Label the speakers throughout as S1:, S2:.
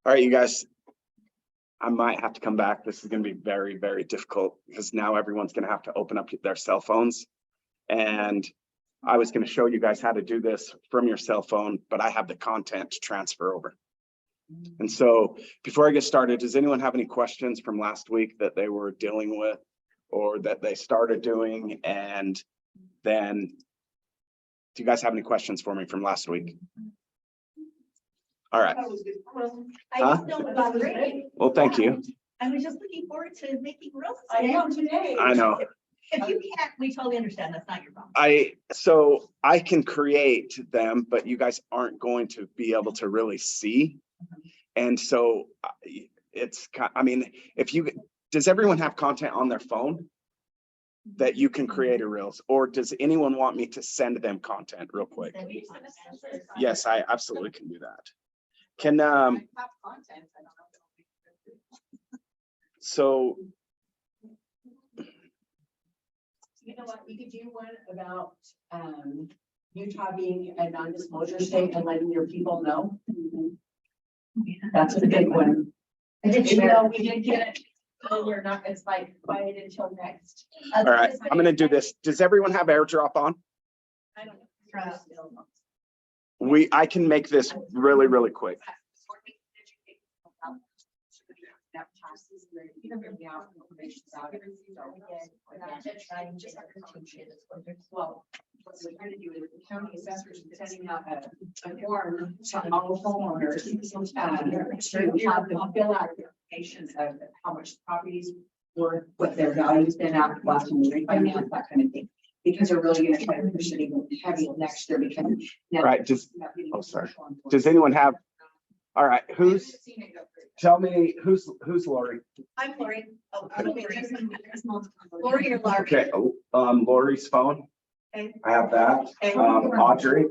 S1: All right, you guys, I might have to come back. This is going to be very, very difficult because now everyone's going to have to open up their cell phones. And I was going to show you guys how to do this from your cell phone, but I have the content to transfer over. And so before I get started, does anyone have any questions from last week that they were dealing with or that they started doing? And then do you guys have any questions for me from last week? All right.
S2: I just know about great.
S1: Well, thank you.
S2: I was just looking forward to making reels.
S3: I am today.
S1: I know.
S2: If you can't, we totally understand. That's not your problem.
S1: So I can create them, but you guys aren't going to be able to really see. And so it's, I mean, does everyone have content on their phone that you can create a reels, or does anyone want me to send them content real quick? Yes, I absolutely can do that. Can, so.
S3: You know what, we could do one about Utah being a non-disclosure state and letting your people know. That's a big one. Even though we didn't get it, so we're not, it's like quiet until next.
S1: All right, I'm gonna do this. Does everyone have AirDrop on?
S3: I don't know.
S1: I can make this really, really quick.
S3: Well, what we're trying to do is the county assessors is sending out a form to all homeowners to have them fill out information of how much properties worth, what their value's been at, last time we refinance, that kind of thing. Because they're really going to try to push it even heavy next year because now.
S1: Right, does anyone have, all right, tell me, who's Lori?
S2: I'm Lori. Oh, Lori or Larry?
S1: Okay, Lori's phone.
S2: Okay.
S1: I have that. Audrey.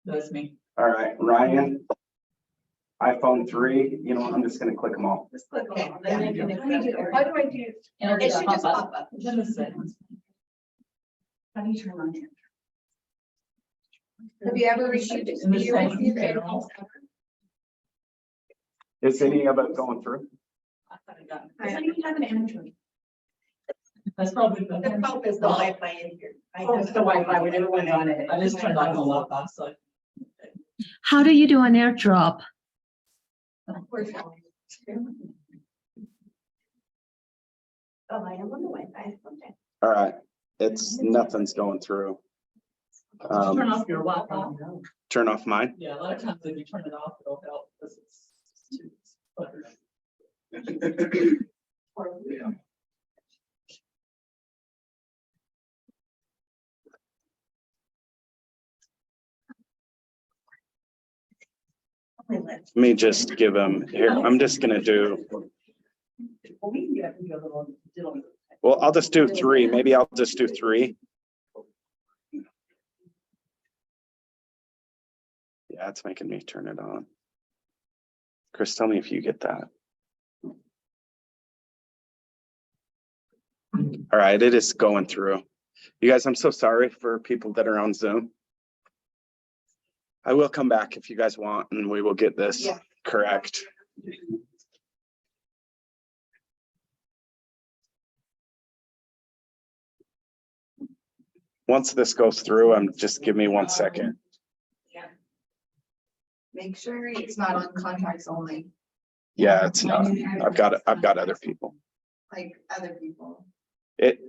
S3: That's me.
S1: All right, Ryan. iPhone 3. You know what? I'm just gonna click them all.
S2: Just click
S3: Okay.
S2: on
S3: How do I do?
S2: It should just pop up.
S3: How do you turn on it?
S2: Have you ever received it?
S1: Is any of it going through?
S2: I don't even have an Android.
S3: That's probably
S2: The phone is the Wi-Fi in here.
S3: Oh, it's the Wi-Fi, we never went on it.
S4: I just turned on the laptop, so.
S5: How do you do an airdrop?
S2: Oh, I am on the Wi-Fi. Okay.
S1: All right, nothing's going through.
S4: Turn off your Wi-Fi.
S1: Turn off mine.
S4: Yeah, a lot of times if you turn it off, it'll help because it's too cluttered.
S1: Yeah. Let me just give them here. I'm just gonna do. Well, I'll just do 3. Maybe I'll just do 3. Yeah, it's making me turn it on. Chris, tell me if you get that. All right, it is going through. You guys, I'm so sorry for people that are on Zoom. I will come back if you guys want, and we will get this correct. Once this goes through, just give me 1 second.
S2: Yeah. Make sure it's not on contacts only,
S1: Yeah, it's not. I've got other people.
S2: like other people.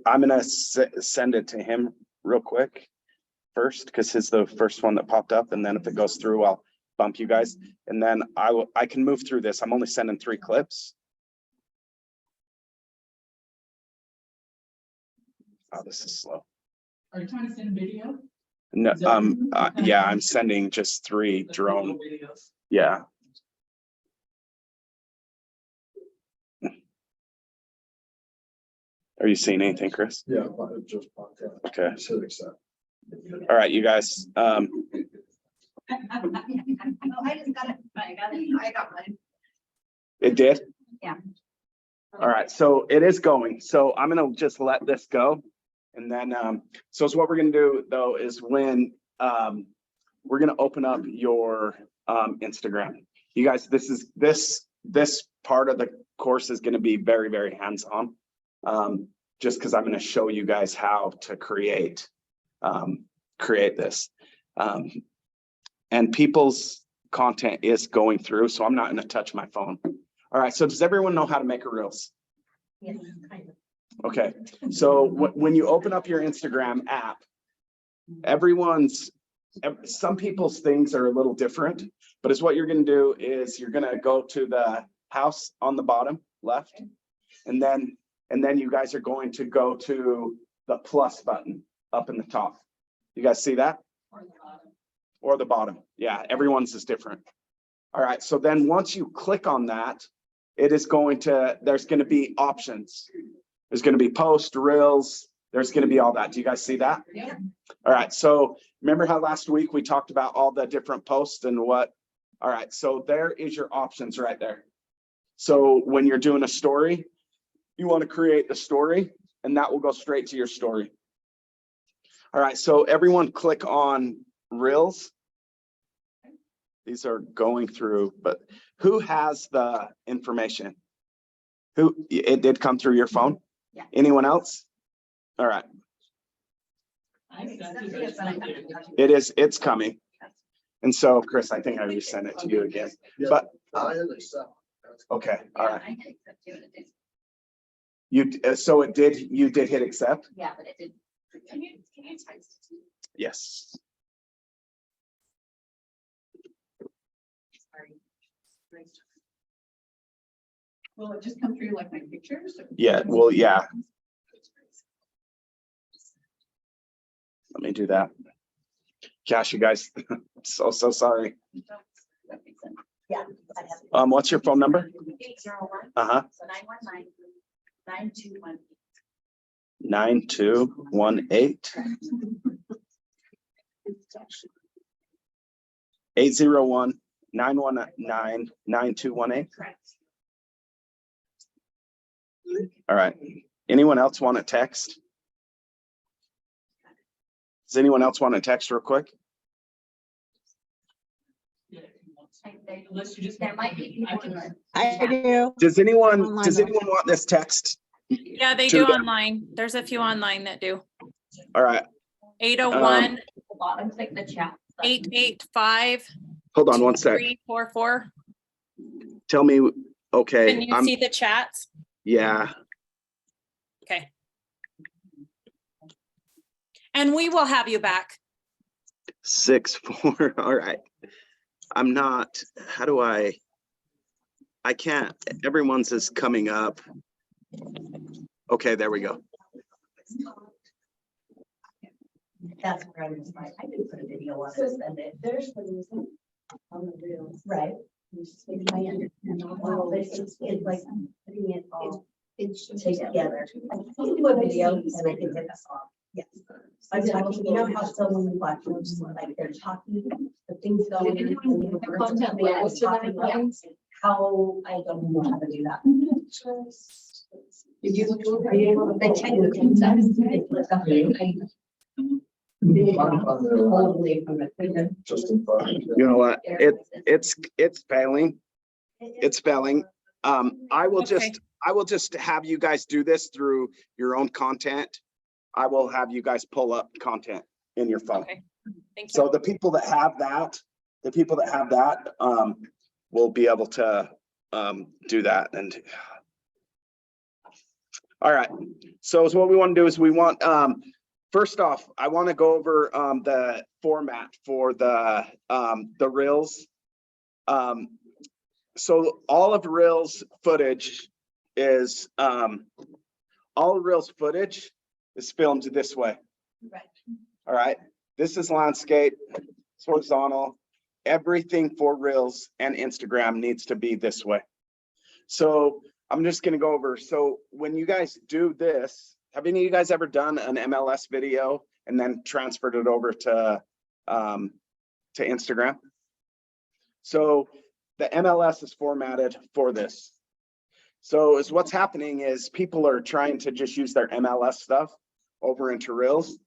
S1: I'm gonna send it to him real quick first, because it's the first one that popped up, and then if it goes through, I'll bump you guys, and then I can move through this. I'm only sending 3 clips. Oh, this is slow.
S4: Are you trying to send video?
S1: No, yeah, I'm sending just 3 drone.
S4: Videos.
S1: Yeah. Are you seeing anything, Chris?
S6: Yeah, it just popped up.
S1: Okay.
S6: Should accept.
S1: All right, you guys.
S2: I just got it. I got mine.
S1: It did?
S2: Yeah.
S1: All right, so it is going. So I'm gonna just let this go. And then, so what we're gonna do though is when we're gonna open up your Instagram. You guys, this this part of the course is going to be very, very hands-on. Just because I'm going to show you guys how to create this. And people's content is going through, so I'm not going to touch my phone. All right, so does everyone know how to make a Reels?
S2: Yeah, kind of.
S1: Okay, so when you open up your Instagram app, some people's things are a little different, but it's what you're going to do is you're going to go to the house on the bottom left, and then you guys are going to go to the plus button up in the top. You guys see that? Or the bottom. Yeah, everyone's is different. All right, so then once you click on that, there's going to be options. There's going to be post, reels, there's going to be all that. Do you guys see that?
S3: Yeah.
S1: All right, so remember how last week we talked about all the different posts and what? All right, so there is your options right there. So when you're doing a story, you want to create the story, and that will go straight to your story. All right, so everyone click on Reels. These are going through, but who has the information? It did come through your phone?
S2: Yeah.
S1: Anyone else? All right,
S4: I sent it.
S1: it's coming. And so, Chris, I think I resent it to you again, but, okay, all right.
S2: I did accept too, and it did.
S1: You did hit accept?
S2: Yeah, but it did. Can you text it to me?
S1: Yes.
S2: Sorry.
S3: Will it just come through like my pictures?
S1: Yeah, well, yeah. Let me do that. Gosh, you guys, so sorry.
S2: Yeah. I have it.
S1: What's your phone number?
S2: 801.
S1: Uh-huh.
S2: So 919 9218.
S1: 9218 801 919 9218.
S2: Correct.
S1: All right. Anyone else want to text? Does anyone else want to text real quick?
S4: Unless you just.
S2: There might be people in the-
S6: I do.
S1: Does anyone
S6: Online.
S1: want this text?
S7: Yeah, they
S1: To
S7: do
S1: the-
S7: online. There's a few online that do.
S1: All right.
S7: 801
S2: the bottom, click the chat.
S7: 885
S1: Hold on one sec.
S7: 2344.
S1: Tell me, okay.
S7: Can you see the chats?
S1: Yeah.
S7: Okay. And we will have you back.
S1: 6-4. All right. I'm not, how do I can't, everyone's is coming up. Okay, there we go.
S2: That's where I was like, I didn't put a video on it, send it. There's the reason on the reels. Right. I understand. Well, it's like putting it all together. I can do a video and I can take us off. Yes. I'm talking, you know how someone when you watch them, just like they're talking, the things going.
S3: The content levels to that.
S2: How I don't know how to do that. Did you look over? They check the context. Totally from it.
S1: You know what? It's failing. It's failing. I will just have you guys do this through your own content. I will have you guys pull up content in your phone.
S7: Okay. Thank you.
S1: So the people that have that, will be able to do that. And all right. So what we want to do is we want first off, I want to go over the format for the Reels. So all of Reels footage is filmed this way.
S2: Right.
S1: All right. This is landscape, it's horizontal. Everything for Reels and Instagram needs to be this way. So I'm just going to go over. So when you guys do this, have any of you guys ever done an MLS video and then transferred it over to Instagram? So the MLS is formatted for this. So what's happening is people are trying to just use their MLS stuff over into Reels.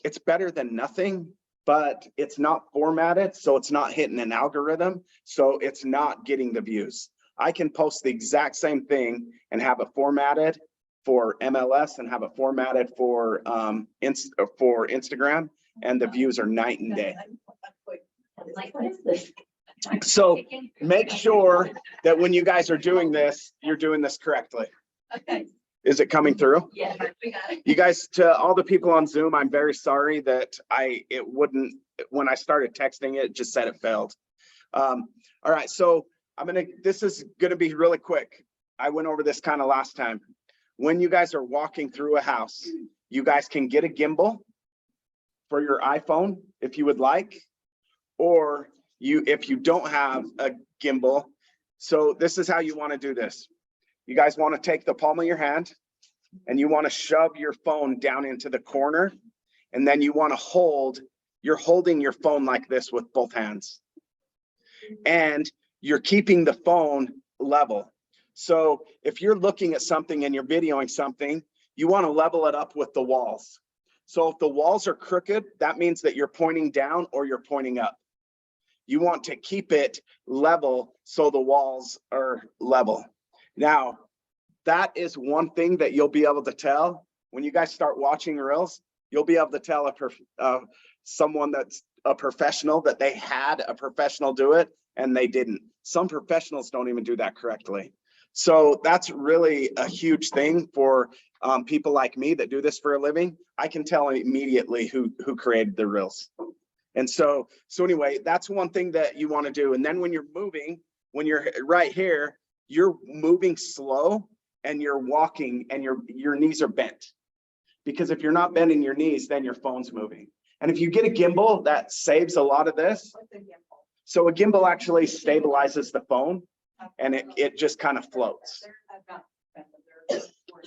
S1: It's better than nothing, but it's not formatted, so it's not hitting an algorithm, so it's not getting the views. I can post the exact same thing and have it formatted for MLS and have it formatted for Instagram, and the views are night and day.
S2: Like, what is this?
S1: So make sure that when you guys are doing this, you're doing this correctly.
S2: Okay,
S1: Is it coming through?
S2: yeah, we got it.
S1: You guys, to all the people on Zoom, I'm very sorry that it wouldn't, when I started texting it just said it failed. All right, so this is gonna be really quick. I went over this kind of last time. When you guys are walking through a house, you guys can get a gimbal for your iPhone if you would like, or if you don't have a gimbal. So this is how you want to do this. You guys want to take the palm of your hand and you want to shove your phone down into the corner, and then you want to you're holding your phone like this with both hands, and you're keeping the phone level. So if you're looking at something and you're videoing something, you want to level it up with the walls. So if the walls are crooked, that means that you're pointing down or you're pointing up. You want to keep it level so the walls are level. Now, that is one thing that you'll be able to tell when you guys start watching Reels. You'll be able to tell someone that's a professional that they had a professional do it and they didn't. Some professionals don't even do that correctly. So that's really a huge thing for people like me that do this for a living. I can tell immediately who created the Reels. And so anyway, that's one thing that you want to do. And then when you're moving, when you're right here, you're moving slow and you're walking and your knees are bent. Because if you're not bending your knees, then your phone's moving. And if you get a gimbal, that saves a lot of this. So a gimbal actually stabilizes the phone and it just kind of floats.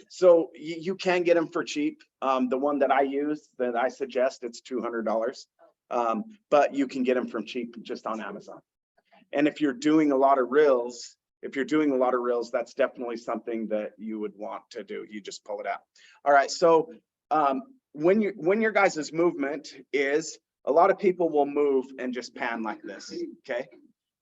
S1: So you can get them for cheap. The one that I use, that I suggest, it's $200. But you can get them from cheap just on Amazon. And if you're doing a lot of Reels, that's definitely something that you would want to do. You just pull it out. All right. So when your guys' movement is, a lot of people will move and just pan like this. Okay.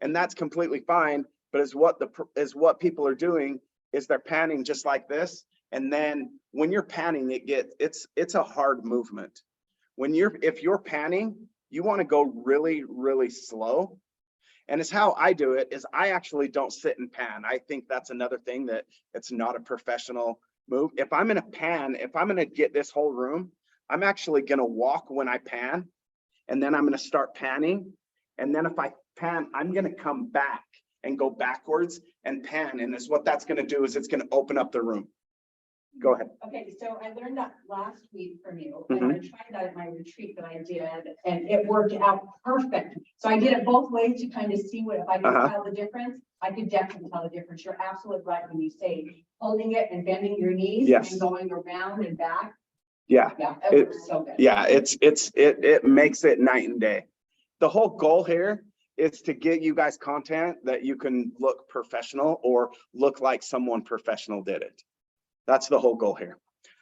S1: And that's completely fine. But what people are doing is they're panning just like this. And then when you're panning, it's a hard movement. If you're panning, you want to go really, really slow. And it's how I do it is I actually don't sit and pan. I think that's another thing that it's not a professional move. If I'm going to pan, if I'm going to get this whole room, I'm actually going to walk when I pan, and then I'm going to start panning. And then if I pan, I'm going to come back and go backwards and pan. And what that's going to do is it's going to open up the room. Go ahead.
S3: Okay, so I learned that last week from you, and I tried that at my retreat that I did, and it worked out perfect. So I did it both ways to kind of see if I could tell the difference. I could definitely tell the difference. You're absolutely right when you say holding it and bending your knees and going around and back.
S1: Yeah,
S3: it works so good.
S1: Yeah, it makes it night and day. The whole goal here is to get you guys content that you can look professional or look like someone professional did it. That's the whole goal here.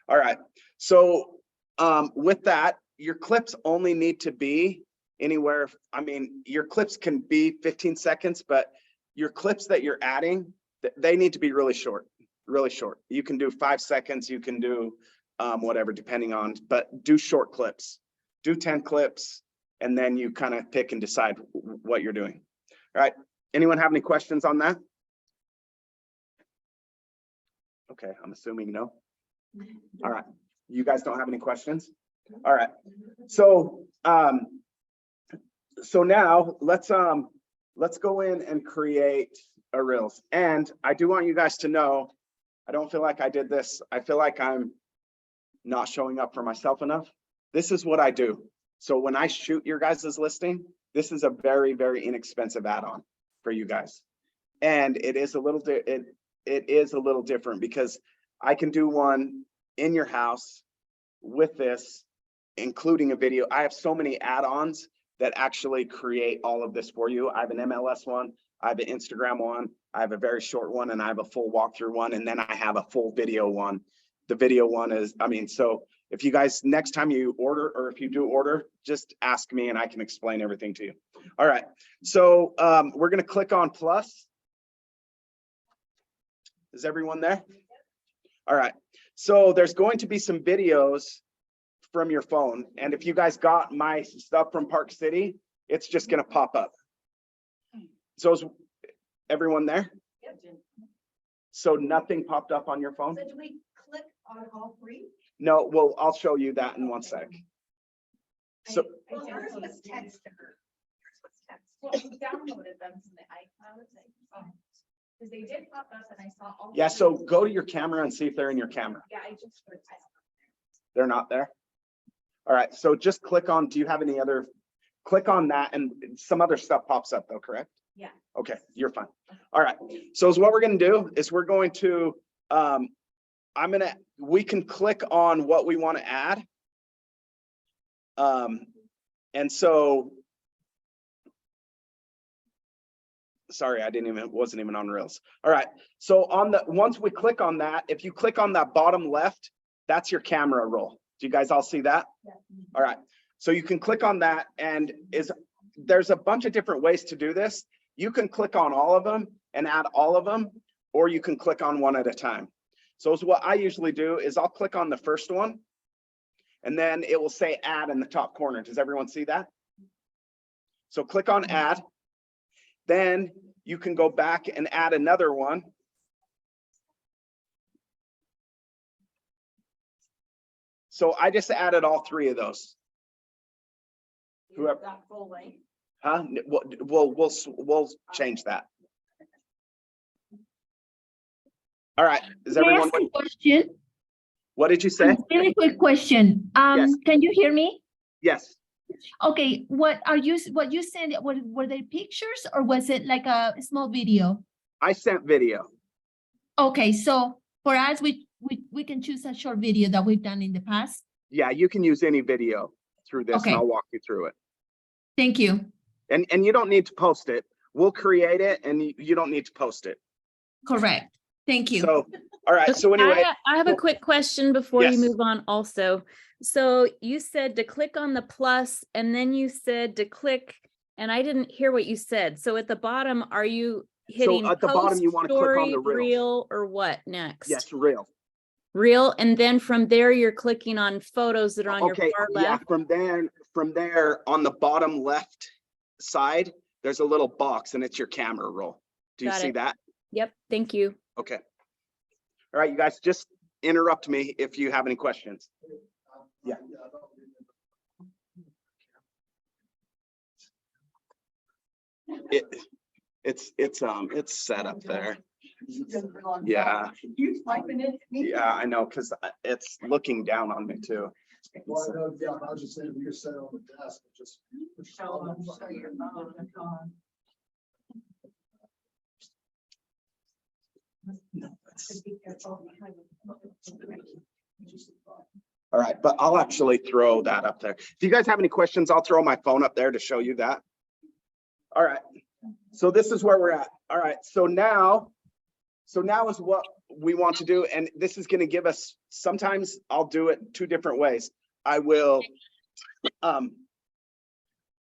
S1: All right. So with that, your clips only need to be anywhere. I mean, your clips can be 15 seconds, but your clips that you're adding, they need to be really short, really short. You can do 5 seconds. You can do whatever, depending on, but do short clips, do 10 clips, and then you kind of pick and decide what you're doing. All right. Anyone have any questions on that? Okay, I'm assuming no. All right, you guys don't have any questions? All right, so now let's go in and create a Reels. And I do want you guys to know, I don't feel like I did this. I feel like I'm not showing up for myself enough. This is what I do. So when I shoot your guys' listing, this is a very, very inexpensive add-on for you guys. And it is a little different because I can do one in your house with this, including a video. I have so many add-ons that actually create all of this for you. I have an MLS one, I have an Instagram one, I have a very short one, and I have a full walkthrough one, and then I have a full video one. The video one is, so if you guys, next time you order, or if you do order, just ask me and I can explain everything to you. All right, so we're gonna click on plus. Is everyone there? All right. So there's going to be some videos from your phone. And if you guys got my stuff from Park City, it's just going to pop up. So is everyone there? So nothing popped up on your phone?
S2: So do we click on all three?
S1: No, well, I'll show you that in one sec. So
S2: Well, yours was text to her. Yours was text.
S3: Well, we downloaded them from the iCloud thing. Because they did pop up and I saw all.
S1: yeah, so go to your camera and see if they're in your camera.
S3: Yeah, I just.
S1: They're not there? All right, so just click on, do you have any other, click on that and some other stuff pops up though, correct?
S3: Yeah.
S1: Okay, you're fine. All right, so what we're gonna do is we're going to, we can click on what we want to add. And so, sorry, wasn't even on Reels. All right, so once we click on that, if you click on that bottom left, that's your camera roll. Do you guys all see that?
S2: Yeah.
S1: All right, so you can click on that and there's a bunch of different ways to do this. You can click on all of them and add all of them, or you can click on one at a time. So what I usually do is I'll click on the first one and then it will say add in the top corner. Does everyone see that? So click on add. Then you can go back and add another one. So I just added all three of those. Whoever,
S3: That full length.
S1: huh? We'll change that. All right. Is
S5: Can I
S1: everyone?
S5: ask a question?
S1: What did you say?
S5: Really quick question.
S1: Yes.
S5: Can you hear me?
S1: Yes.
S5: Okay, what you sent, were they pictures or was it like a small video?
S1: I sent video.
S5: Okay, so for us, we can choose a short video that we've done in the past.
S1: Yeah, you can use any video through this
S5: Okay.
S1: and I'll walk you through it.
S5: Thank you.
S1: And you don't need to post it. We'll create it and you don't need to post it.
S5: Correct. Thank you.
S1: So, all right. So
S6: Okay,
S1: anyway,
S6: I have a quick question before
S1: Yes.
S6: you move on also. So you said to click on the plus and then you said to click, and I didn't hear what you said. So at the bottom, are you hitting
S1: at the bottom, you want to click on the
S6: post,
S1: reels.
S6: reel, or what next?
S1: Yes, real.
S6: Reel, and then from there, you're clicking on photos that are on
S1: Okay,
S6: your far
S1: yeah,
S6: left.
S1: from there on the bottom left side, there's a little box and it's your camera roll. Do you
S6: Got
S1: see
S6: it.
S1: that?
S6: Yep, thank you.
S1: Okay. All right, you guys, just interrupt me if you have any questions. Yeah. It's set up there. Yeah. Yeah, I know, because it's looking down on me too.
S8: Well, I know, yeah, I was just saying, we just set it on the desk, just.
S3: Show your phone.
S1: All right, but I'll actually throw that up there. If you guys have any questions, I'll throw my phone up there to show you that. All right, so this is where we're at. All right, so now is what we want to do, and this is going to give us, sometimes I'll do it two different ways. I will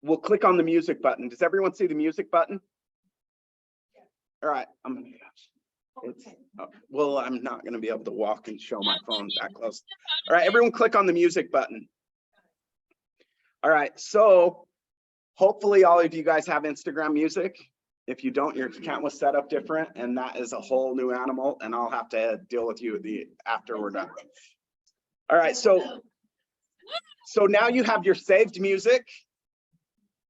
S1: we'll click on the music button. Does everyone see the music button? All right, well, I'm not going to be able to walk and show my phone that close. All right, everyone click on the music button. All right, so hopefully all of you guys have Instagram music. If you don't, your account was set up different, and that is a whole new animal, and I'll have to deal with you after we're done. All right, so now you have your saved music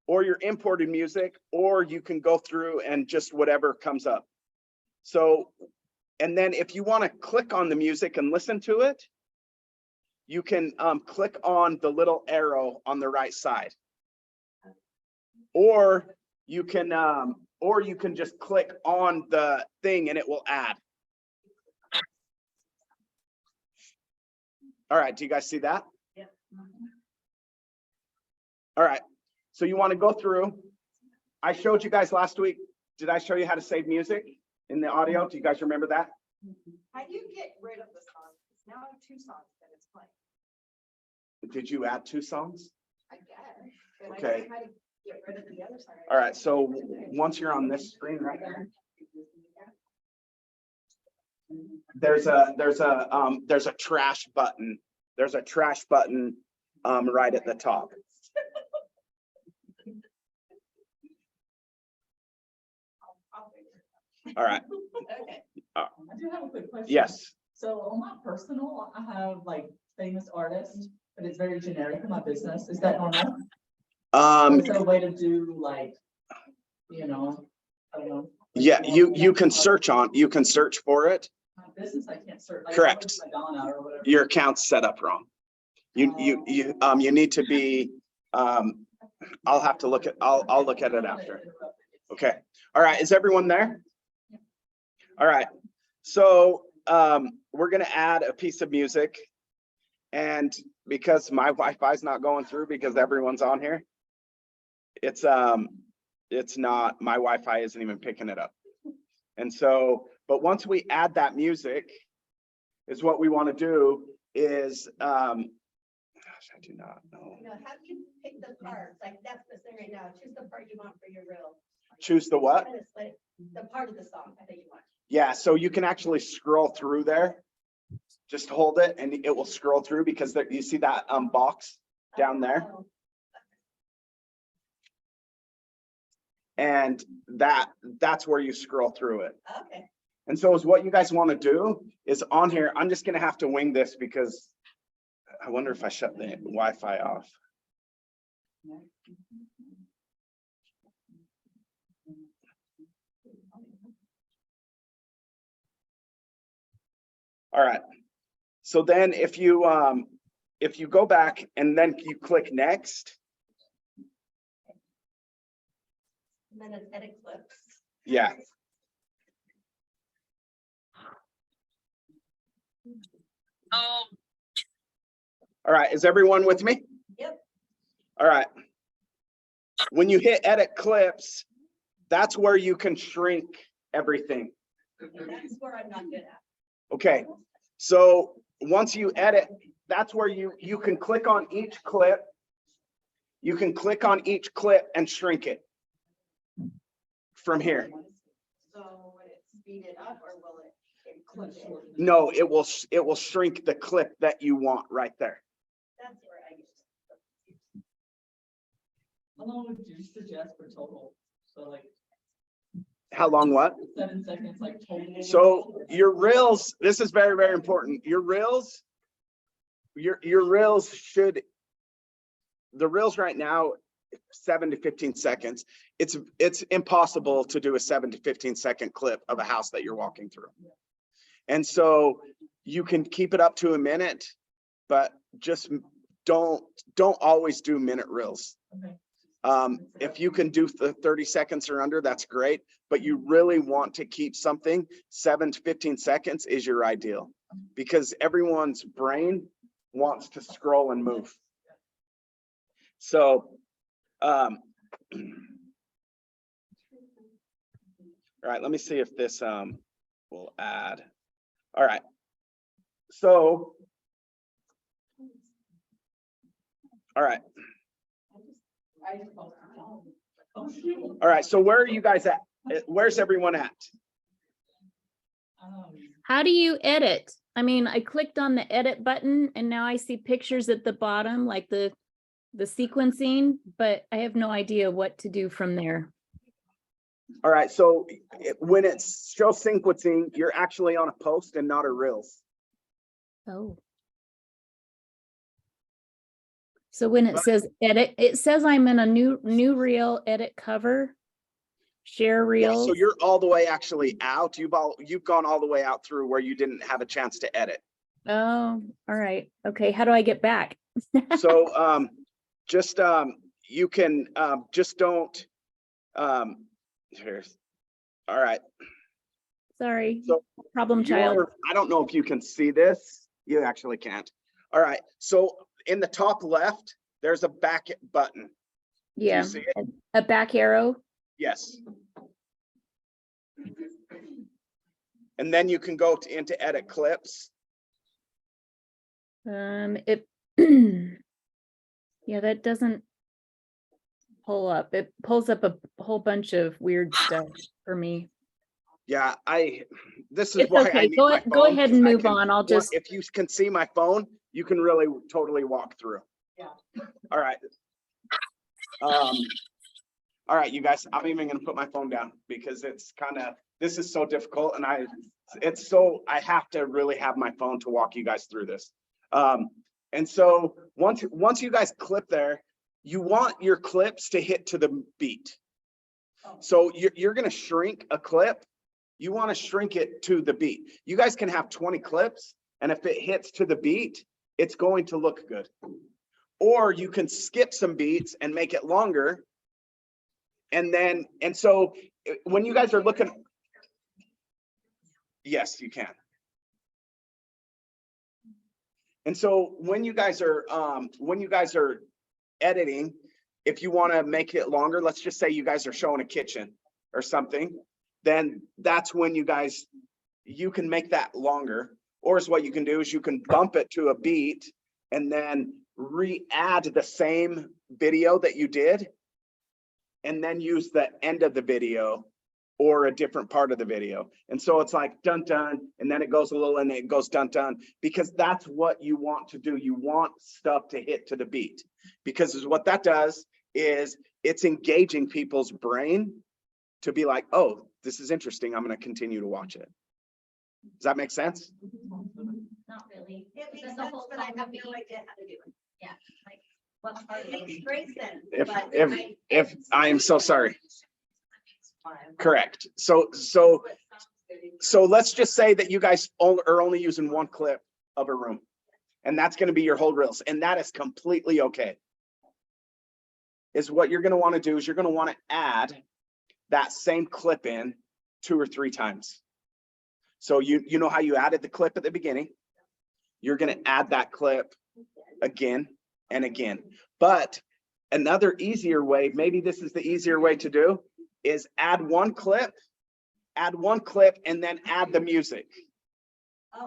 S1: or your imported music, or you can go through and just whatever comes up. So, and then if you want to click on the music and listen to it, you can click on the little arrow on the right side, or you can just click on the thing and it will add. All right, do you guys see that?
S3: Yeah.
S1: All right, so you want to go through. I showed you guys last week. Did I show you how to save music in the audio? Do you guys remember that?
S3: How do you get rid of the song? It's now 2 songs that it's playing.
S1: Did you add 2 songs?
S3: I guess. But
S1: Okay.
S3: I don't know how to get rid of the other song.
S1: All right, so once you're on this screen right here, there's a trash button. There's a trash button right at the top. All right.
S3: Okay.
S4: I do have a quick question.
S1: Yes.
S4: So on my personal, I have like famous artists, but it's very generic for my business. Is that normal? Is there a way to do like, you know, I don't know. like,
S1: Yeah, you
S4: more-
S1: can search for it.
S4: My business, I can't search. like,
S1: Correct.
S4: Madonna or whatever.
S1: Your account's set up wrong. You need to be, I'll have to look at, I'll look at it after. Okay. All right. Is everyone there? All right. So, we're going to add a piece of music, and because my Wi-Fi is not going through because everyone's on here, it's not, my Wi-Fi isn't even picking it up. And so, but once we add that music, is what we want to do is, gosh, I do not know.
S2: You know, how do you pick the parts? Like, that's the thing right now. Choose the part you want for your reel.
S1: Choose the what?
S2: And it's like the part of the song I think you want.
S1: Yeah, so you can actually scroll through there. Just hold it and it will scroll through, because there, you see that box down there,
S2: Oh,
S1: and that's where you scroll through it.
S2: okay.
S1: And so is what you guys want to do is on here, I'm just gonna have to wing this because I wonder if I shut the Wi-Fi off. All right. So then if you go back and then you click next,
S2: And then it's edit clips.
S1: yeah.
S7: Oh,
S1: All right, is everyone with me?
S2: Yep.
S1: All right. When you hit edit clips, that's where you can shrink everything.
S2: That's where I'm not good at.
S1: Okay, so once you edit, that's where you can click on each clip. You can click on each clip and shrink it from here.
S2: So would it speed it up or will it clip it?
S1: No, it will shrink the clip that you want right there.
S2: That's where I get.
S4: How long would you suggest for total? So like
S1: How long what?
S4: 7 seconds, like total.
S1: So your reels, this is very, very important. Your reels, your reels should, the reels right now, 7 to 15 seconds. It's impossible to do a 7 to 15 second clip of a house that you're walking through. And so you can keep it up to a minute, but just don't always do minute reels.
S4: Okay.
S1: If you can do the 30 seconds or under, that's great, but you really want to keep something 7 to 15 seconds is your ideal, because everyone's brain wants to scroll and move. So, all right, let me see if this will add. All right, so, all right. All right, so where are you guys at? Where's everyone at?
S6: How do you edit? I mean, I clicked on the edit button and now I see pictures at the bottom, like the sequencing, but I have no idea what to do from there.
S1: All right, so when it's show sequencing, you're actually on a post and not a reels.
S6: Oh. So when it says edit, it says I'm in a new reel, edit cover, share
S1: Yeah,
S6: reels.
S1: so you're all the way actually out. You've gone all the way out through where you didn't have a chance to edit.
S6: Oh, all right. Okay. How do I get back?
S1: So you can just don't here's all right.
S6: Sorry.
S1: So
S6: Problem child.
S1: I don't know if you can see this. You actually can't. All right. So in the top left, there's a back button. Do
S6: Yeah.
S1: you see it?
S6: A back arrow.
S1: Yes. And then you can go into edit clips.
S6: It yeah, that doesn't pull up. It pulls up a whole bunch of weird stuff for me.
S1: Yeah, this is
S6: It's
S1: why I
S6: okay.
S1: need
S6: Go,
S1: my
S6: go
S1: phone,
S6: ahead
S1: 'cause
S6: and
S1: I
S6: move
S1: can-
S6: on. I'll
S1: well,
S6: just,
S1: if you can see my phone, you can really totally walk through.
S4: Yeah.
S1: All right. All right, you guys, I'm even gonna put my phone down because it's kind of, this is so difficult and I have to really have my phone to walk you guys through this. And so once you guys clip there, you want your clips to hit to the beat. So you're gonna shrink a clip. You want to shrink it to the beat. You guys can have 20 clips, and if it hits to the beat, it's going to look good. Or you can skip some beats and make it longer. And so when you guys are looking, yes, you can. And so when you guys are editing, if you want to make it longer, let's just say you guys are showing a kitchen or something, then that's when you can make that longer. Or is what you can do is you can bump it to a beat and then re-add the same video that you did and then use the end of the video or a different part of the video. And so it's like dun dun, and then it goes a little and it goes dun dun, because that's what you want to do. You want stuff to hit to the beat, because what that does is it's engaging people's brain to be like, oh, this is interesting, I'm going to continue to watch it. Does that make sense?
S2: Not really. It makes
S3: That's the
S2: sense,
S3: whole
S2: but I
S3: time
S2: have
S3: of
S2: no idea how to do it.
S3: Yeah, like,
S2: What part? It makes great sense.
S1: If I am so sorry. Correct. So let's just say that you guys are only using one clip of a room, and that's going to be your whole reels, and that is completely okay. Is what you're going to want to do is you're going to want to add that same clip in 2 or 3 times. So you know how you added the clip at the beginning, you're going to add that clip again and again. But another easier way, maybe this is the easier way to do, is add one clip, and then add the music.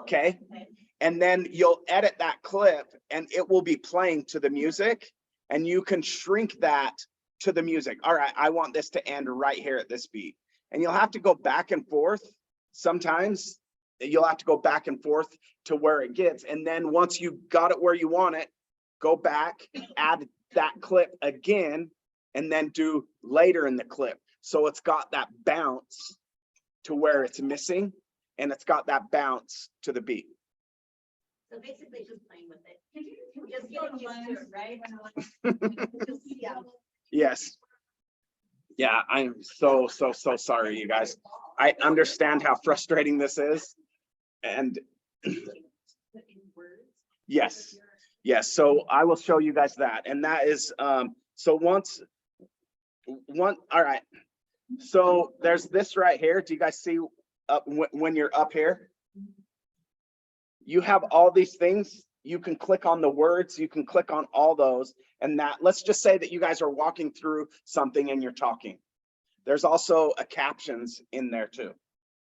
S1: Okay. And then you'll edit that clip and it will be playing to the music, and you can shrink that to the music. All right, I want this to end right here at this beat. And you'll have to go back and forth. Sometimes you'll have to go back and forth to where it gets. And then once you got it where you want it, go back, add that clip again, and then do later in the clip. So it's got that bounce to where it's missing, and it's got that bounce to the beat.
S2: So basically just playing with it. Just getting used to it, right? Yeah.
S1: Yes. Yeah, I'm so sorry, you guys. I understand how frustrating this is. And yes. So I will show you guys that. And that is, so all right. So there's this right here. Do you guys see when you're up here? You have all these things. You can click on the words, you can click on all those, and that, let's just say that you guys are walking through something and you're talking. There's also a captions in there too,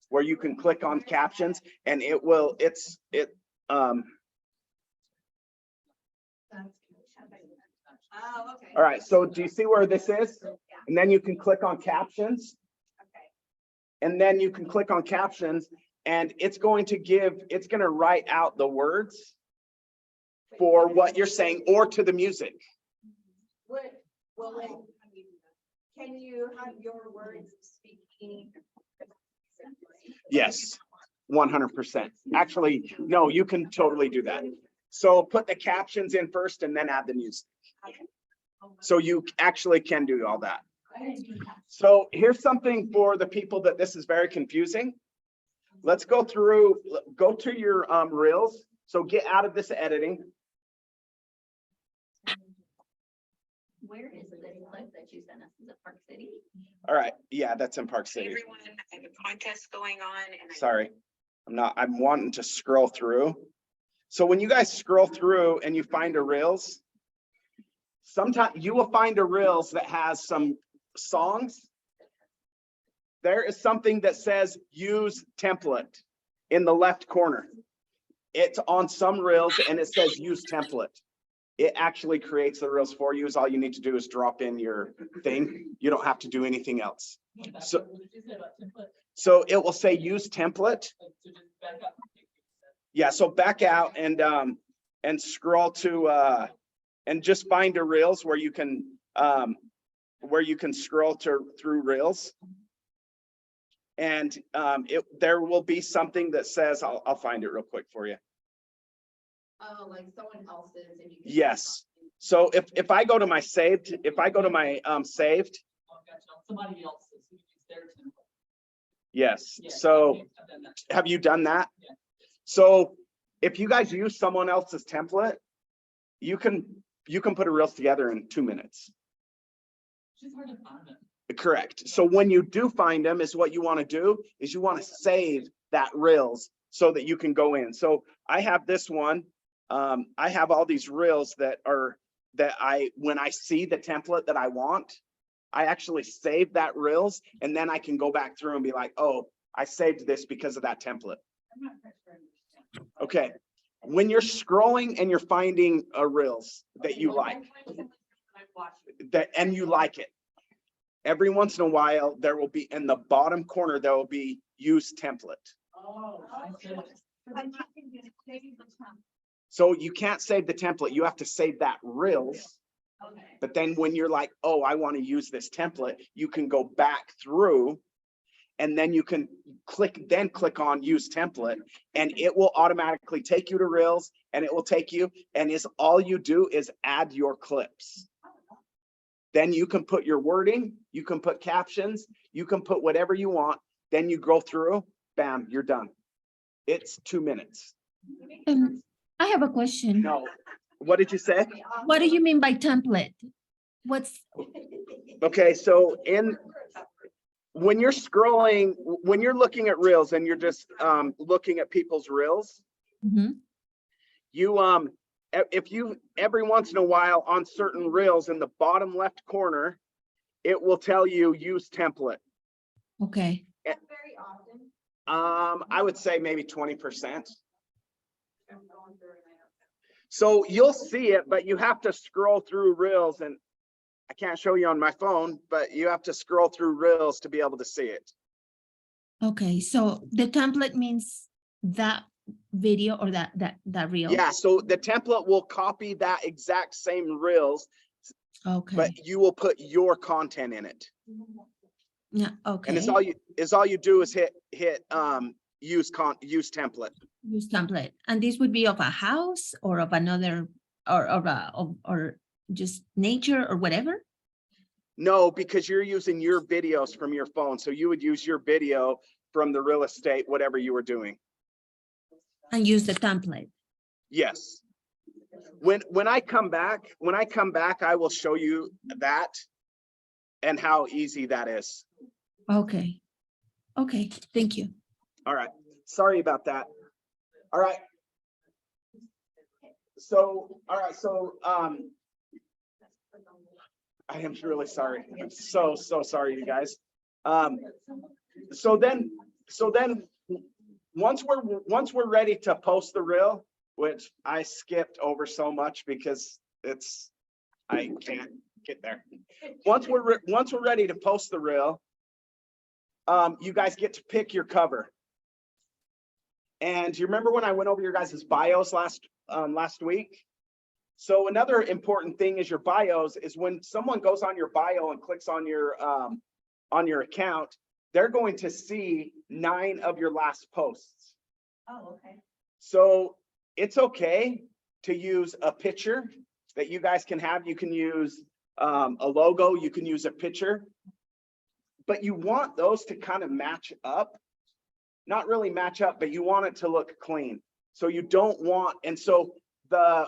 S1: where you can click on captions and it will,
S2: Oh, okay.
S1: all right. So do you see where this is? And then you can click on captions.
S2: Okay.
S1: And then you can click on captions, and it's going to write out the words for what you're saying or to the music.
S2: Can you have your words speaking?
S1: Yes, 100%. Actually, no, you can totally do that. So put the captions in first and then add the music. So you actually can do all that. So here's something for the people that this is very confusing. Let's go to your reels. So get out of this editing.
S2: Where is this clip that you sent us? Is it Park City?
S1: All right. Yeah, that's in Park City.
S7: Everyone, I have a contest going on and
S1: Sorry, I'm wanting to scroll through. So when you guys scroll through and you find a reels, sometimes you will find a reels that has some songs. There is something that says use template in the left corner. It's on some reels and it says use template. It actually creates the reels for you. All you need to do is drop in your thing. You don't have to do anything else. So So it will say use template. Yeah, so back out and scroll to and just find a Reels where you can scroll through Reels. And there will be something that says, I'll find it real quick for you.
S3: Oh, like someone else's and you.
S1: Yes. So if I go to my saved, saved.
S4: Somebody else's, who used their template.
S1: Yes.
S4: Yeah,
S1: So
S4: I've done that.
S1: have you done that?
S4: Yeah.
S1: So if you guys use someone else's template, you can put a Reels together in 2 minutes.
S4: It's just hard to find it.
S1: Correct. So when you do find them, is what you want to do is you want to save that Reels so that you can go in. So I have this one. I have all these Reels that when I see the template that I want, I actually save that Reels, and then I can go back through and be like, oh, I saved this because of that template.
S3: I'm not quite sure I understand.
S1: Okay. When you're scrolling and you're finding a Reels that you like, and you like it, every once in a while, there will be in the bottom corner, there will be use template.
S4: Oh,
S1: So you can't save the template. You have to save that Reels.
S3: Okay.
S1: But then when you're like, oh, I want to use this template, you can go back through and then you can click on use template, and it will automatically take you to Reels, and it will take you, and all you do is add your clips. Then you can put your wording, you can put captions, you can put whatever you want. Then you go through, bam, you're done. It's 2 minutes.
S5: I have a question.
S1: No, what did you say?
S5: What do you mean by template? What's,
S1: Okay, so when you're scrolling, when you're looking at Reels and you're just looking at people's Reels,
S5: Mhm.
S1: you if you every once in a while on certain Reels in the bottom left corner, it will tell you use template.
S5: Okay.
S3: Very often.
S1: I would say maybe 20%. So you'll see it, but you have to scroll through Reels, and I can't show you on my phone, but you have to scroll through Reels to be able to see it.
S5: Okay, so the template means that video or that reel?
S1: Yeah, so the template will copy that exact same Reels,
S5: Okay,
S1: but you will put your content in it.
S5: yeah,
S1: And
S5: okay.
S1: all you do is hit use template.
S5: Use template. And this would be of a house or of another, or just nature or whatever?
S1: No, because you're using your videos from your phone. So you would use your video from the real estate, whatever you were doing.
S5: And use the template.
S1: Yes. When I come back, I will show you that and how easy that is.
S5: Okay. Okay, thank you.
S1: All right. Sorry about that. All right. So, I am really sorry. I'm so sorry, you guys. So then once we're ready to post the reel, which I skipped over so much because I can't get there. Once we're ready to post the reel, you guys get to pick your cover. And you remember when I went over your guys' bios last week? So another important thing is your bios is when someone goes on your bio and clicks on your account, they're going to see 9 of your last posts.
S2: Oh, okay.
S1: So it's okay to use a picture that you guys can have. You can use a logo, you can use a picture, but you want those to kind of match up. Not really match up, but you want it to look clean. So you don't want, and so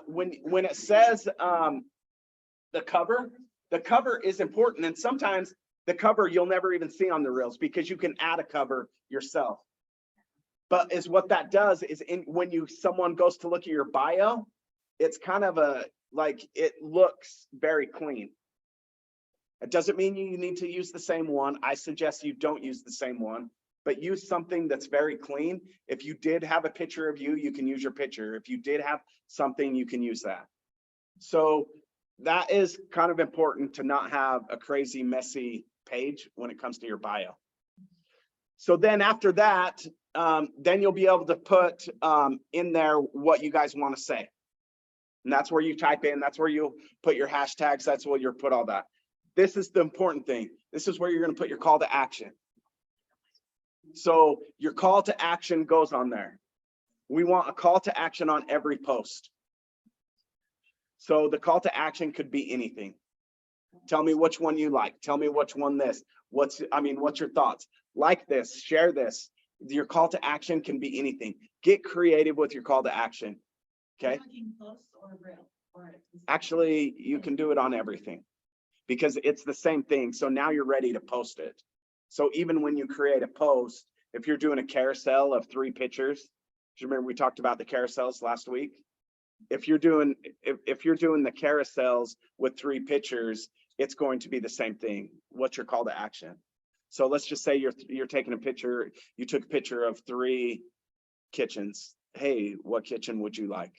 S1: when it says the cover is important, and sometimes the cover you'll never even see on the reels because you can add a cover yourself. But is what that does is when someone goes to look at your bio, it's kind of it looks very clean. It doesn't mean you need to use the same one. I suggest you don't use the same one, but use something that's very clean. If you did have a picture of you, you can use your picture. If you did have something, you can use that. So that is kind of important to not have a crazy, messy page when it comes to your bio. So then after that, then you'll be able to put in there what you guys want to say. And that's where you type in, that's where you'll put your hashtags, that's where you'll put all that. This is the important thing. This is where you're going to put your call to action. So your call to action goes on there. We want a call to action on every post. So the call to action could be anything. Tell me which one you like. Tell me which one this. What's your thoughts? Like this, share this. Your call to action can be anything. Get creative with your call to action. Okay. Actually, you can do it on everything because it's the same thing. So now you're ready to post it. So even when you create a post, if you're doing a carousel of 3 pictures, do you remember we talked about the carousels last week? If you're doing the carousels with 3 pictures, it's going to be the same thing. What's your call to action? So let's just say you're taking a picture. You took a picture of 3 kitchens. Hey, what kitchen would you like?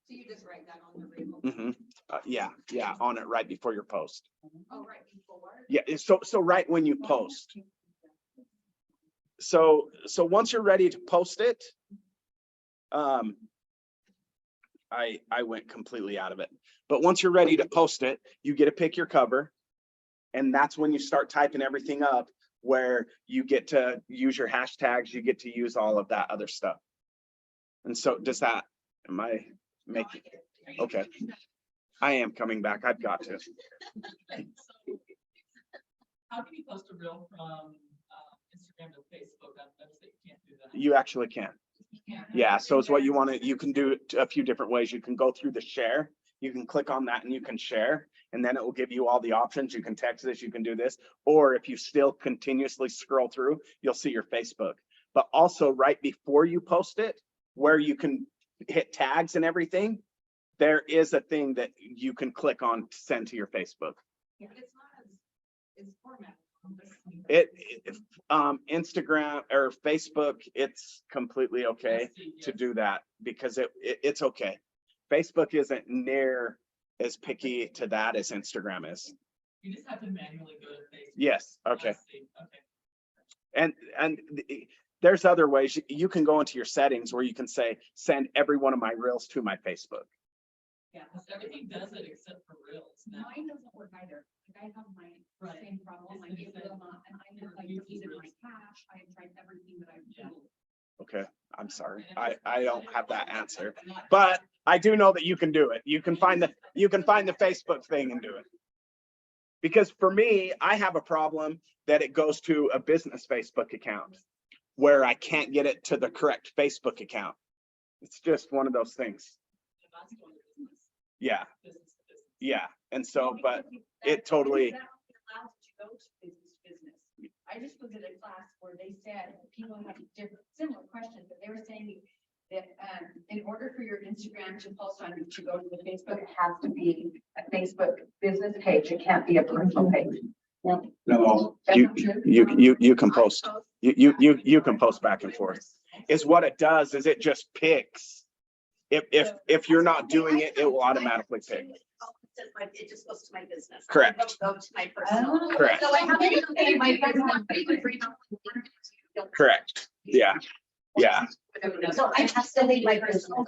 S3: So you just write that on the reel?
S1: Yeah, on it right before your post.
S3: Oh, right before?
S1: Yeah, so right when you post. So once you're ready to post it, I went completely out of it. But once you're ready to post it, you get to pick your cover. And that's when you start typing everything up where you get to use your hashtags, you get to use all of that other stuff. And so am I making, okay. I am coming back. I've got to.
S4: How can you post a reel from Instagram to Facebook? I've noticed that you can't do that.
S1: You actually can. Yeah, so it's what you want to, you can do it a few different ways. You can go through the share. You can click on that and you can share, and then it will give you all the options. You can text this, you can do this, or if you still continuously scroll through, you'll see your Facebook. But also right before you post it, where you can hit tags and everything, there is a thing that you can click on to send to your Facebook.
S3: Yeah, but it's not as, it's formatted.
S1: Instagram or Facebook, it's completely okay to do that because it's okay. Facebook isn't near as picky to that as Instagram is.
S4: You just have to manually go to Facebook.
S1: Yes. Okay.
S4: Okay.
S1: And there's other ways you can go into your settings where you can say, send every one of my reels to my Facebook.
S4: Yeah, because everything does it except for reels. Now.
S3: Mine doesn't work either. Like I have my same problem. Like it will not, and I have like deleted my cache. I have tried everything that I've done.
S1: Okay, I'm sorry. I don't have that answer, but I do know that you can do it. You can find the Facebook thing and do it. Because for me, I have a problem that it goes to a business Facebook account where I can't get it to the correct Facebook account. It's just one of those things. Yeah. Yeah. And so, but it totally.
S2: I just looked at a class where they said people have different similar questions, but they were saying that in order for your Instagram to post on to go to the Facebook, it has to be a Facebook business page. It can't be a personal page.
S1: No, you can post. You can post back and forth. Is what it does is it just picks. If you're not doing it, it will automatically pick.
S2: It just goes to my business.
S1: Correct.
S2: It don't go to my personal.
S1: Correct.
S2: So I have to say my business.
S1: Correct. Yeah. Yeah.
S2: So I have to leave my personal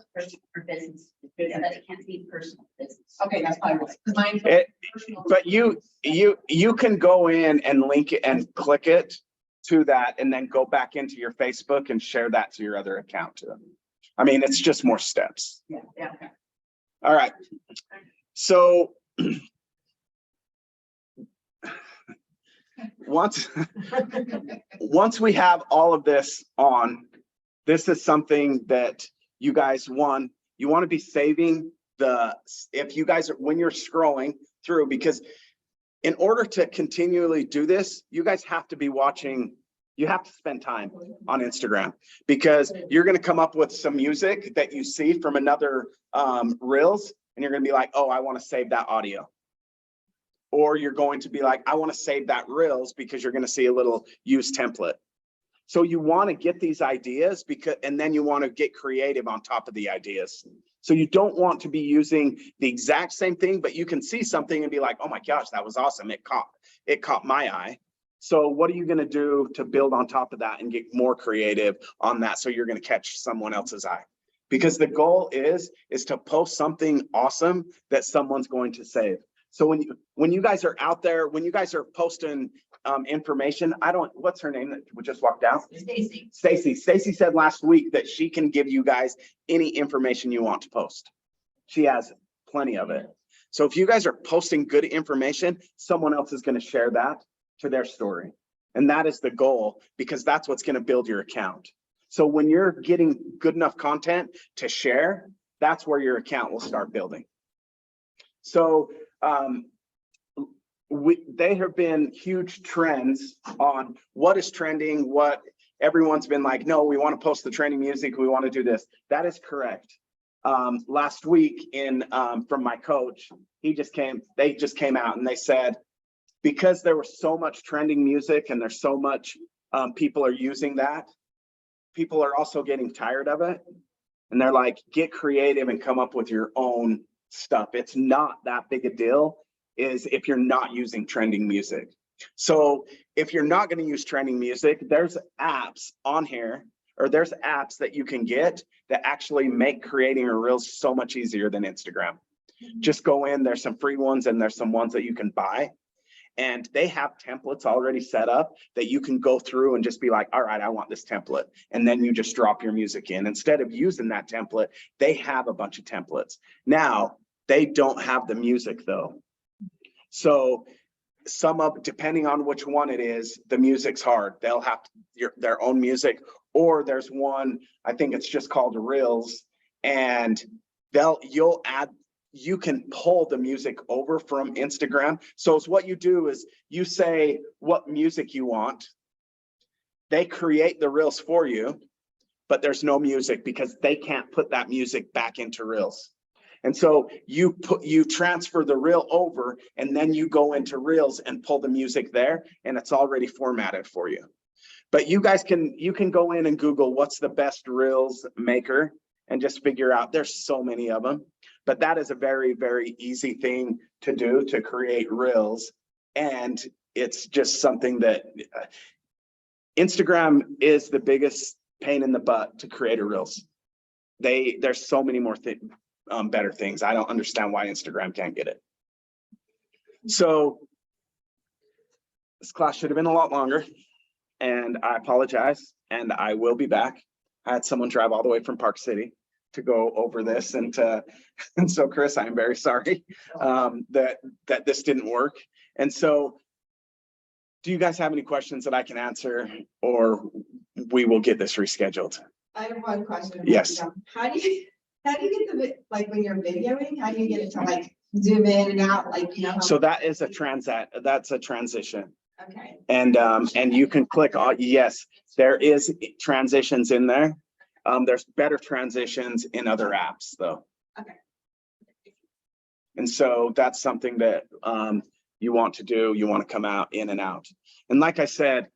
S2: for business. That it can't be personal business.
S3: Okay, that's fine.
S1: But you can go in and link it and click it to that and then go back into your Facebook and share that to your other account too. I mean, it's just more steps.
S3: Yeah. Okay.
S1: All right. So once we have all of this on, this is something that you guys want to be saving if you guys are, when you're scrolling through, because in order to continually do this, you guys have to be watching. You have to spend time on Instagram because you're going to come up with some music that you see from another reels. And you're going to be like, oh, I want to save that audio. Or you're going to be like, I want to save that reels because you're going to see a little use template. So you want to get these ideas and then you want to get creative on top of the ideas. So you don't want to be using the exact same thing, but you can see something and be like, oh my gosh, that was awesome. It caught my eye. So what are you going to do to build on top of that and get more creative on that? So you're going to catch someone else's eye, because the goal is to post something awesome that someone's going to save. So when you guys are out there, when you guys are posting information, what's her name that just walked out? Stacy said last week that she can give you guys any information you want to post. She has plenty of it. So if you guys are posting good information, someone else is going to share that to their story. And that is the goal, because that's what's going to build your account. So when you're getting good enough content to share, that's where your account will start building. So they have been huge trends on what is trending, what everyone's been like, no, we want to post the trending music, we want to do this. That is correct. Last week from my coach, they just came out and they said, because there was so much trending music and there's so much people are using that, people are also getting tired of it. And they're like, get creative and come up with your own stuff. It's not that big a deal if you're not using trending music. So if you're not going to use trending music, there's apps on here, or there's apps that you can get that actually make creating a Reels so much easier than Instagram. Just go in, there's some free ones and there's some ones that you can buy. And they have templates already set up that you can go through and just be like, all right, I want this template. And then you just drop your music in. Instead of using that template, they have a bunch of templates. Now, they don't have the music though. So depending on which one it is, the music's hard. They'll have their own music, or there's one, I think it's just called Reels, and you can pull the music over from Instagram. So it's what you do is you say what music you want. They create the Reels for you, but there's no music because they can't put that music back into Reels. And so you transfer the reel over, and then you go into Reels and pull the music there, and it's already formatted for you. But you guys you can go in and Google what's the best Reels maker and just figure out, there's so many of them. But that is a very, very easy thing to do, to create Reels. And it's just something that Instagram is the biggest pain in the butt to create a Reels. There's so many more better things. I don't understand why Instagram can't get it. So this class should have been a lot longer, and I apologize, and I will be back. I had someone drive all the way from Park City to go over this, and so Chris, I'm very sorry that this didn't work. And so do you guys have any questions that I can answer, or we will get this rescheduled?
S9: I have one question.
S1: Yes.
S9: How do you get like when you're videoing, how do you get it to like zoom in and out, like, you know?
S1: So that's a transition.
S9: Okay.
S1: And you can click on, yes, there is transitions in there. There's better transitions in other apps though.
S9: Okay.
S1: And so that's something that you want to do. You want to come out in and out. And like I said,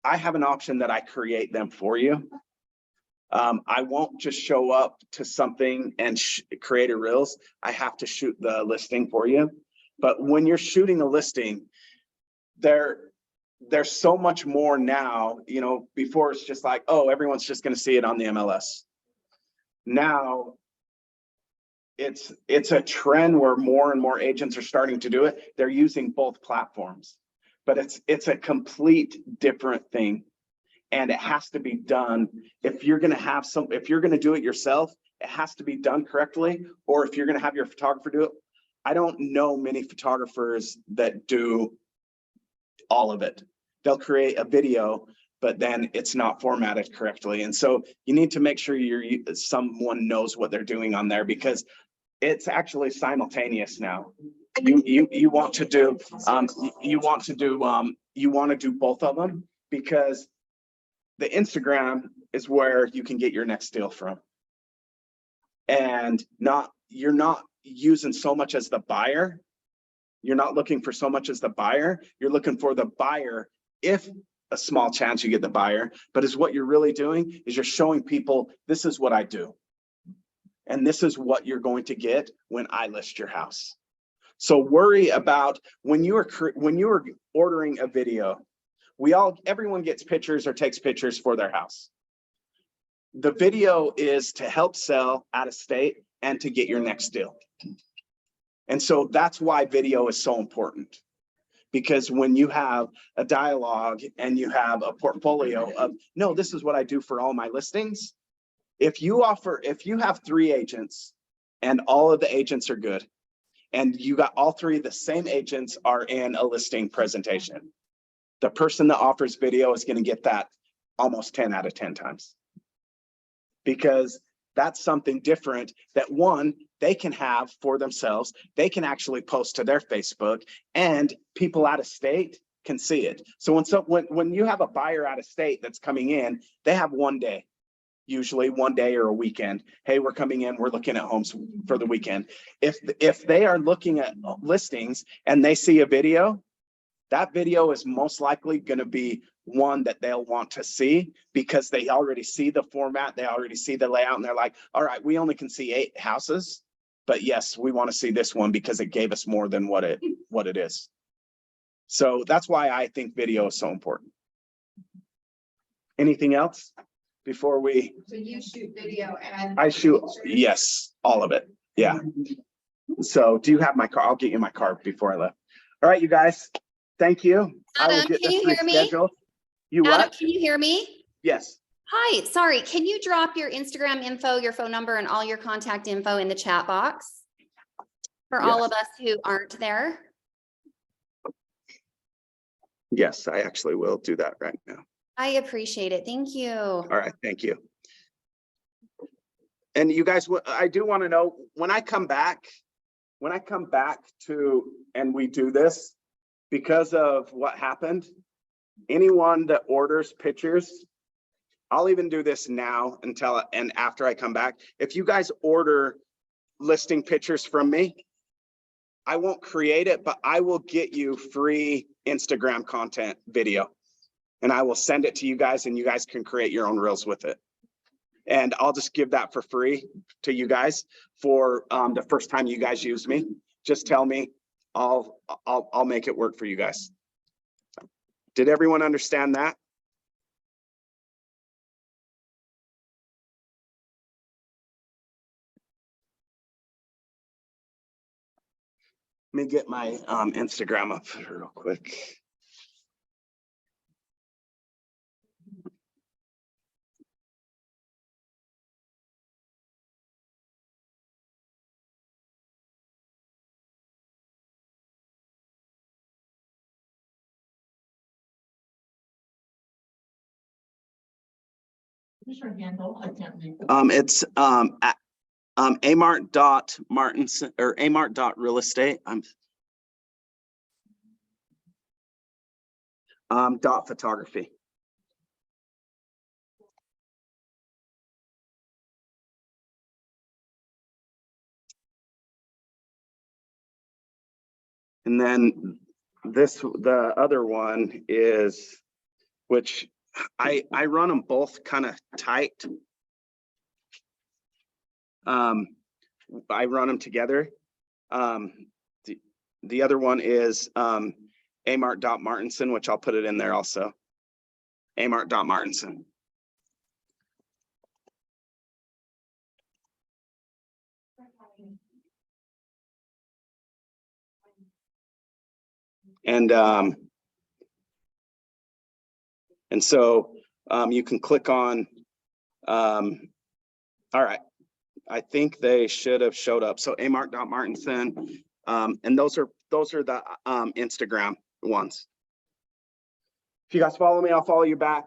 S1: I have an option that I create them for you. I won't just show up to something and create a Reels. I have to shoot the listing for you. But when you're shooting a listing, there's so much more now. You know, before it's just like, oh, everyone's just going to see it on the MLS. Now it's a trend where more and more agents are starting to do it. They're using both platforms, but it's a complete different thing. And it has to be done. If you're going to do it yourself, it has to be done correctly. Or if you're going to have your photographer do it, I don't know many photographers that do all of it. They'll create a video, but then it's not formatted correctly. And so you need to make sure someone knows what they're doing on there, because it's actually simultaneous now. You want to do both of them, because the Instagram is where you can get your next deal from. And you're not using so much as the buyer. You're not looking for so much as the buyer. You're looking for the buyer, if a small chance you get the buyer. But is what you're really doing is you're showing people, this is what I do. And this is what you're going to get when I list your house. So worry about when you are ordering a video, everyone gets pictures or takes pictures for their house. The video is to help sell out of state and to get your next deal. And so that's why video is so important. Because when you have a dialogue and you have a portfolio of, no, this is what I do for all my listings. If you have 3 agents and all of the agents are good, and you got all 3 of the same agents are in a listing presentation, the person that offers video is going to get that almost 10 out of 10 times. Because that's something different that one, they can have for themselves. They can actually post to their Facebook, and people out of state can see it. So when you have a buyer out of state that's coming in, they have one day, usually one day or a weekend. Hey, we're coming in, we're looking at homes for the weekend. If they are looking at listings and they see a video, that video is most likely going to be one that they'll want to see because they already see the format, they already see the layout, and they're like, all right, we only can see 8 houses, but yes, we want to see this one because it gave us more than what it is. So that's why I think video is so important. Anything else before we?
S9: So you shoot video and.
S1: I shoot,
S9: pictures?
S1: yes, all of it. Yeah. So do you have my car? I'll get you my card before I left. All right, you guys. Thank you. I will
S10: Adam,
S1: get
S10: can
S1: this
S10: you hear me?
S1: rescheduled. You
S10: Adam,
S1: what?
S10: can you hear me?
S1: Yes.
S10: Hi, sorry. Can you drop your Instagram info, your phone number, and all your contact info in the chat box for all of us who aren't there?
S1: Yes, I actually will do that right now.
S10: I appreciate it. Thank you.
S1: All right, thank you. And you guys, I do want to know when I come back to, and we do this, because of what happened, anyone that orders pictures, I'll even do this now and after I come back. If you guys order listing pictures from me, I won't create it, but I will get you free Instagram content video, and I will send it to you guys, and you guys can create your own reels with it. And I'll just give that for free to you guys for the first time you guys use me. Just tell me, I'll make it work for you guys. Did everyone understand that? Let me get my Instagram up real quick.
S4: What's your handle? I can't read.
S1: It's AMART.Martinson or AMART.Real-Estate. .Photography. And then the other one is, which I run them both kind of tight. I run them together. The other one is AMART.Martinson, which I'll put it in there also. AMART.Martinson. And so you can click on, all right, I think they should have showed up. So AMART.Martinson, and those are the Instagram ones. If you guys follow me, I'll follow you back.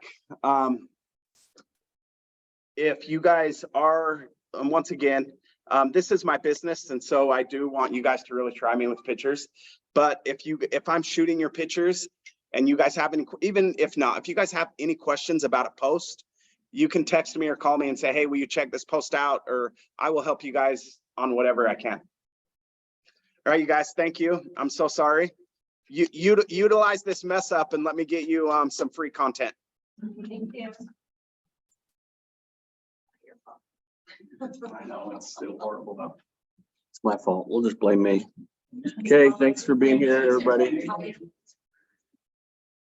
S1: If you guys are, once again, this is my business, and so I do want you guys to really try me with pictures. But if I'm shooting your pictures and you guys have any, even if not, if you guys have any questions about a post, you can text me or call me and say, hey, will you check this post out? Or I will help you guys on whatever I can. All right, you guys, thank you. I'm so sorry. You utilize this mess up and let me get you some free content.
S9: Thank you.
S1: I know, it's still horrible though. It's my fault. We'll just blame me.
S11: Okay, thanks for being here, everybody.